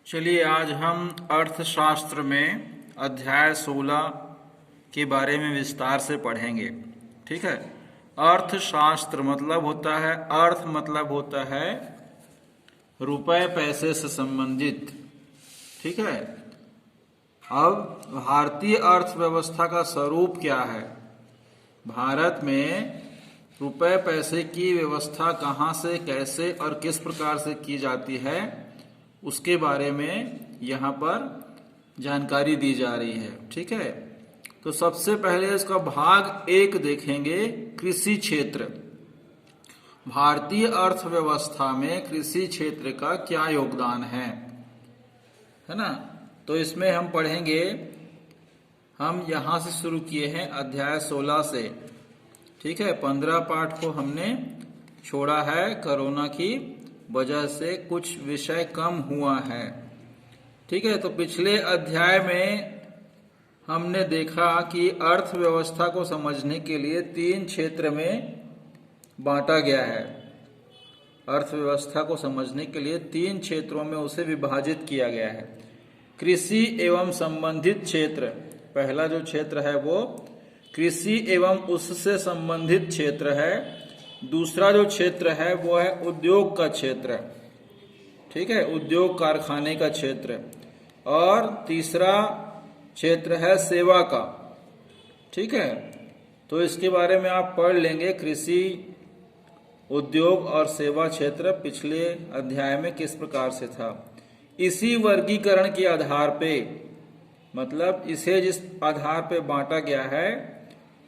चलिए आज हम अर्थशास्त्र में अध्याय 16 के बारे में विस्तार से पढ़ेंगे। ठीक है। अर्थशास्त्र मतलब होता है, अर्थ मतलब होता है रुपए पैसे से संबंधित। ठीक है। अब भारतीय अर्थव्यवस्था का स्वरूप क्या है, भारत में रुपए पैसे की व्यवस्था कहाँ से, कैसे और किस प्रकार से की जाती है, उसके बारे में यहाँ पर जानकारी दी जा रही है। ठीक है। तो सबसे पहले इसका भाग 1 देखेंगे, कृषि क्षेत्र। भारतीय अर्थव्यवस्था में कृषि क्षेत्र का क्या योगदान है ना। तो इसमें हम पढ़ेंगे, हम यहाँ से शुरू किए हैं अध्याय 16 से। ठीक है। 15 पाठ को हमने छोड़ा है, कोरोना की वजह से कुछ विषय कम हुआ है। ठीक है। तो पिछले अध्याय में हमने देखा कि अर्थव्यवस्था को समझने के लिए 3 क्षेत्र में बांटा गया है। अर्थव्यवस्था को समझने के लिए 3 क्षेत्रों में उसे विभाजित किया गया है। कृषि एवं संबंधित क्षेत्र, पहला जो क्षेत्र है वो कृषि एवं उससे संबंधित क्षेत्र है। दूसरा जो क्षेत्र है वो है उद्योग का क्षेत्र। ठीक है, उद्योग कारखाने का क्षेत्र। और तीसरा क्षेत्र है सेवा का। ठीक है। तो इसके बारे में आप पढ़ लेंगे, कृषि, उद्योग और सेवा क्षेत्र पिछले अध्याय में किस प्रकार से था। इसी वर्गीकरण के आधार पे, मतलब इसे जिस आधार पे बांटा गया है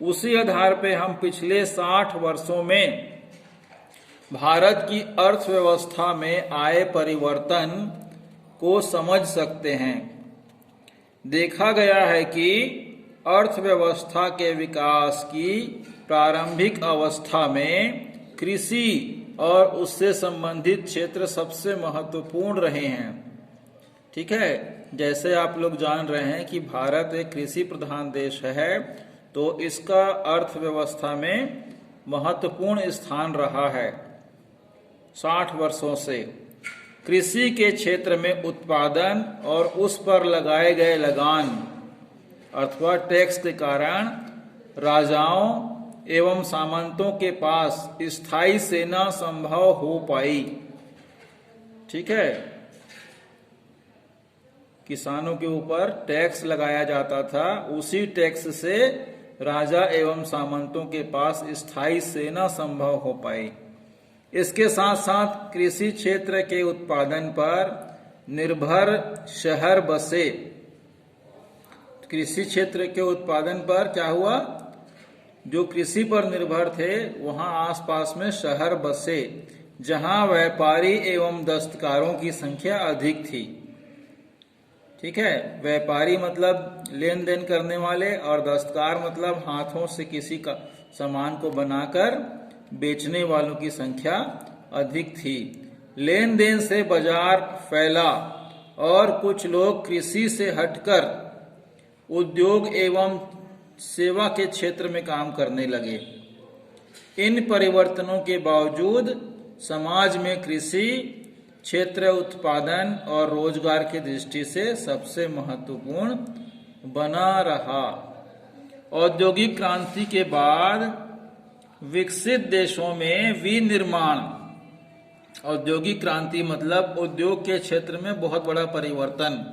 उसी आधार पे हम पिछले 60 वर्षों में भारत की अर्थव्यवस्था में आए परिवर्तन को समझ सकते हैं। देखा गया है कि अर्थव्यवस्था के विकास की प्रारंभिक अवस्था में कृषि और उससे संबंधित क्षेत्र सबसे महत्वपूर्ण रहे हैं। ठीक है। जैसे आप लोग जान रहे हैं कि भारत एक कृषि प्रधान देश है, तो इसका अर्थव्यवस्था में महत्वपूर्ण स्थान रहा है 60 वर्षों से। कृषि के क्षेत्र में उत्पादन और उस पर लगाए गए लगान अथवा टैक्स के कारण राजाओं एवं सामंतों के पास स्थायी सेना संभव हो पाई। ठीक है। किसानों के ऊपर टैक्स लगाया जाता था, उसी टैक्स से राजा एवं सामंतों के पास स्थायी सेना संभव हो पाई। इसके साथ साथ कृषि क्षेत्र के उत्पादन पर निर्भर शहर बसे। कृषि क्षेत्र के उत्पादन पर क्या हुआ, जो कृषि पर निर्भर थे वहां आसपास में शहर बसे, जहां व्यापारी एवं दस्तकारों की संख्या अधिक थी। ठीक है। व्यापारी मतलब लेन देन करने वाले, और दस्तकार मतलब हाथों से किसी का सामान को बनाकर बेचने वालों की संख्या अधिक थी। लेन देन से बाजार फैला और कुछ लोग कृषि से हटकर उद्योग एवं सेवा के क्षेत्र में काम करने लगे। इन परिवर्तनों के बावजूद समाज में कृषि क्षेत्र उत्पादन और रोजगार की दृष्टि से सबसे महत्वपूर्ण बना रहा। औद्योगिक क्रांति के बाद विकसित देशों में विनिर्माण, औद्योगिक क्रांति मतलब उद्योग के क्षेत्र में बहुत बड़ा परिवर्तन।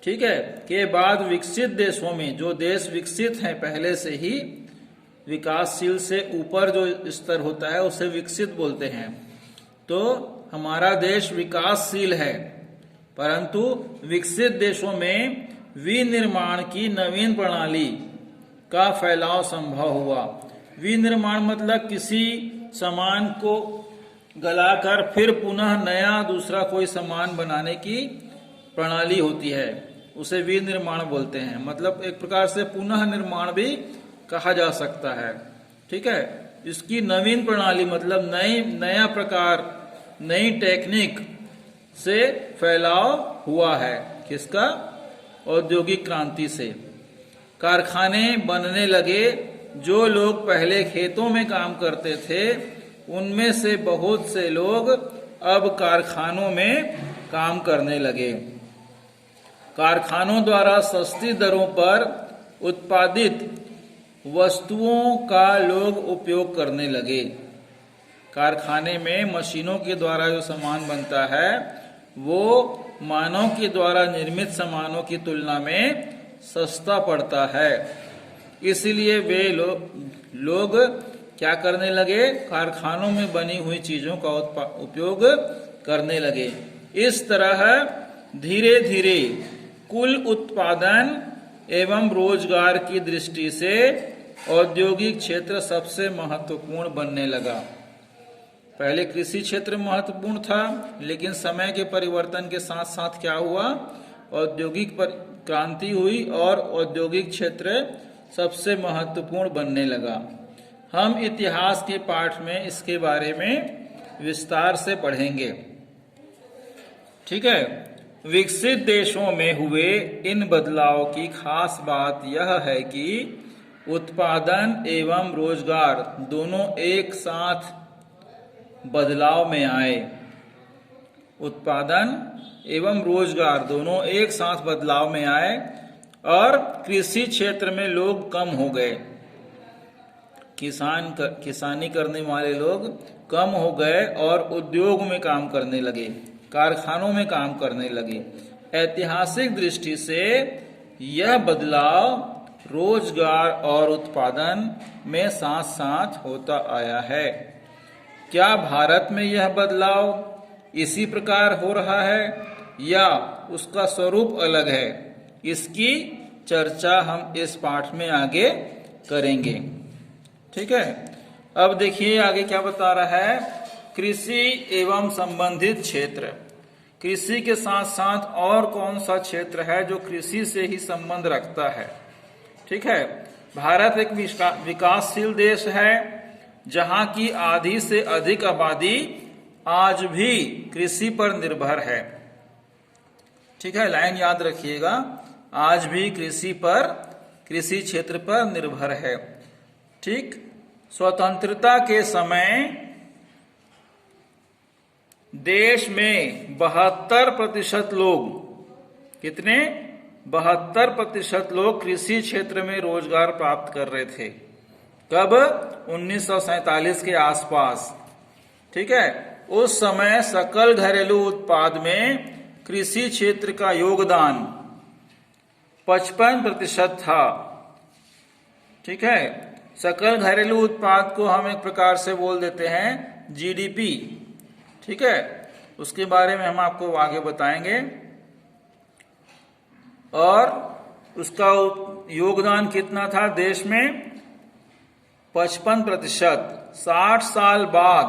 ठीक है। के बाद विकसित देशों में, जो देश विकसित हैं पहले से ही, विकासशील से ऊपर जो स्तर होता है उसे विकसित बोलते हैं। तो हमारा देश विकासशील है, परंतु विकसित देशों में विनिर्माण की नवीन प्रणाली का फैलाव संभव हुआ। विनिर्माण मतलब किसी सामान को गलाकर फिर पुनः नया दूसरा कोई सामान बनाने की प्रणाली होती है, उसे विनिर्माण बोलते हैं। मतलब एक प्रकार से पुनः निर्माण भी कहा जा सकता है। ठीक है। इसकी नवीन प्रणाली मतलब नया प्रकार, नई टेक्निक से फैलाव हुआ है। किसका? औद्योगिक क्रांति से। कारखाने बनने लगे। जो लोग पहले खेतों में काम करते थे उनमें से बहुत से लोग अब कारखानों में काम करने लगे। कारखानों द्वारा सस्ती दरों पर उत्पादित वस्तुओं का लोग उपयोग करने लगे। कारखाने में मशीनों के द्वारा जो सामान बनता है वो मानव के द्वारा निर्मित सामानों की तुलना में सस्ता पड़ता है। इसलिए वे लोग क्या करने लगे, कारखानों में बनी हुई चीजों का उपयोग करने लगे। इस तरह धीरे धीरे कुल उत्पादन एवं रोजगार की दृष्टि से औद्योगिक क्षेत्र सबसे महत्वपूर्ण बनने लगा। पहले कृषि क्षेत्र महत्वपूर्ण था, लेकिन समय के परिवर्तन के साथ साथ क्या हुआ, औद्योगिक क्रांति हुई और औद्योगिक क्षेत्र सबसे महत्वपूर्ण बनने लगा। हम इतिहास के पाठ में इसके बारे में विस्तार से पढ़ेंगे। ठीक है। विकसित देशों में हुए इन बदलाव की खास बात यह है कि उत्पादन एवं रोजगार दोनों एक साथ बदलाव में आए। उत्पादन एवं रोजगार दोनों एक साथ बदलाव में आए और कृषि क्षेत्र में लोग कम हो गए। किसानी करने वाले लोग कम हो गए और उद्योग में काम करने लगे, कारखानों में काम करने लगे। ऐतिहासिक दृष्टि से यह बदलाव रोजगार और उत्पादन में साथ साथ होता आया है। क्या भारत में यह बदलाव इसी प्रकार हो रहा है या उसका स्वरूप अलग है, इसकी चर्चा हम इस पाठ में आगे करेंगे। ठीक है। अब देखिए आगे क्या बता रहा है, कृषि एवं संबंधित क्षेत्र। कृषि के साथ साथ और कौन सा क्षेत्र है जो कृषि से ही संबंध रखता है। ठीक है। भारत एक विकासशील देश है जहां की आधी से अधिक आबादी आज भी कृषि पर निर्भर है। ठीक है, लाइन याद रखिएगा, आज भी कृषि क्षेत्र पर निर्भर है। ठीक। स्वतंत्रता के समय देश में 72% लोग, कितने, 72% लोग कृषि क्षेत्र में रोजगार प्राप्त कर रहे थे। कब? 1947 के आसपास। ठीक है। उस समय सकल घरेलू उत्पाद में कृषि क्षेत्र का योगदान 55% था। ठीक है। सकल घरेलू उत्पाद को हम एक प्रकार से बोल देते हैं जीडीपी। ठीक है। उसके बारे में हम आपको आगे बताएंगे। और उसका योगदान कितना था देश में? 55%। 60 साल बाद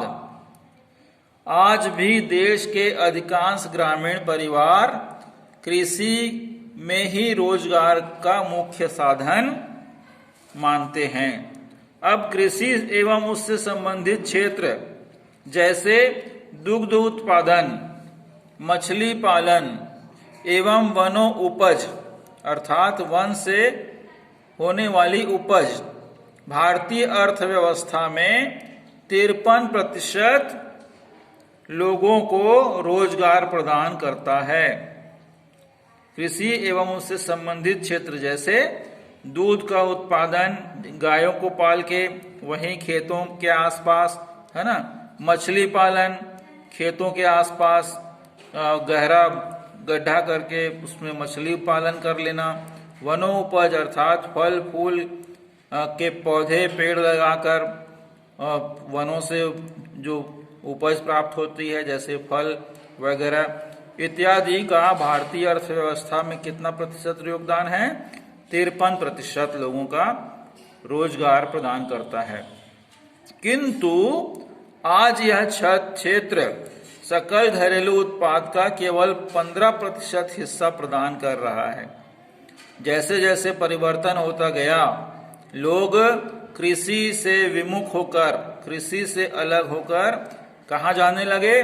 आज भी देश के अधिकांश ग्रामीण परिवार कृषि में ही रोजगार का मुख्य साधन मानते हैं। अब कृषि एवं उससे संबंधित क्षेत्र जैसे दुग्ध उत्पादन, मछली पालन एवं वनों उपज अर्थात वन से होने वाली उपज भारतीय अर्थव्यवस्था में 53% लोगों को रोजगार प्रदान करता है। कृषि एवं उससे संबंधित क्षेत्र जैसे दूध का उत्पादन, गायों को पाल के वहीं खेतों के आसपास, है ना, मछली पालन, खेतों के आसपास गहरा गड्ढा करके उसमें मछली पालन कर लेना, वनों उपज अर्थात फल फूल के पौधे पेड़ लगाकर वनों से जो उपज प्राप्त होती है जैसे फल वगैरह इत्यादि का भारतीय अर्थव्यवस्था में कितना प्रतिशत योगदान है? 53% लोगों का रोजगार प्रदान करता है। किंतु आज यह क्षेत्र सकल घरेलू उत्पाद का केवल 15% हिस्सा प्रदान कर रहा है। जैसे जैसे परिवर्तन होता गया, लोग कृषि से विमुख होकर, कृषि से अलग होकर कहाँ जाने लगे?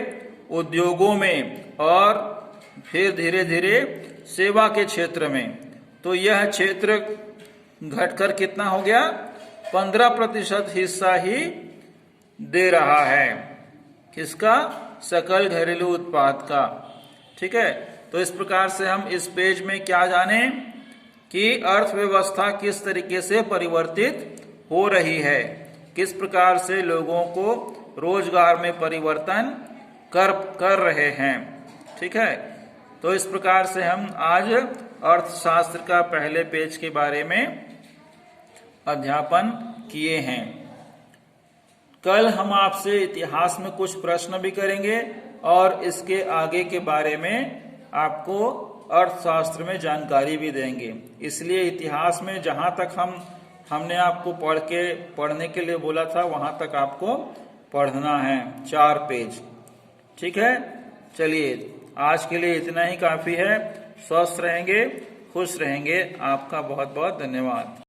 उद्योगों में और फिर धीरे धीरे सेवा के क्षेत्र में। तो यह क्षेत्र घटकर कितना हो गया? 15% हिस्सा ही दे रहा है। किसका? सकल घरेलू उत्पाद का। ठीक है, तो इस प्रकार से हम इस पेज में क्या जाने कि अर्थव्यवस्था किस तरीके से परिवर्तित हो रही है, किस प्रकार से लोगों को रोजगार में परिवर्तन कर रहे हैं। ठीक है, तो इस प्रकार से हम आज अर्थशास्त्र का पहले पेज के बारे में अध्यापन किए हैं। कल हम आपसे इतिहास में कुछ प्रश्न भी करेंगे और इसके आगे के बारे में आपको अर्थशास्त्र में जानकारी भी देंगे। इसलिए इतिहास में जहां तक हमने आपको पढ़ने के लिए बोला था वहां तक आपको पढ़ना है 4 पेज। ठीक है, चलिए आज के लिए इतना ही काफी है। स्वस्थ रहेंगे, खुश रहेंगे। आपका बहुत बहुत धन्यवाद।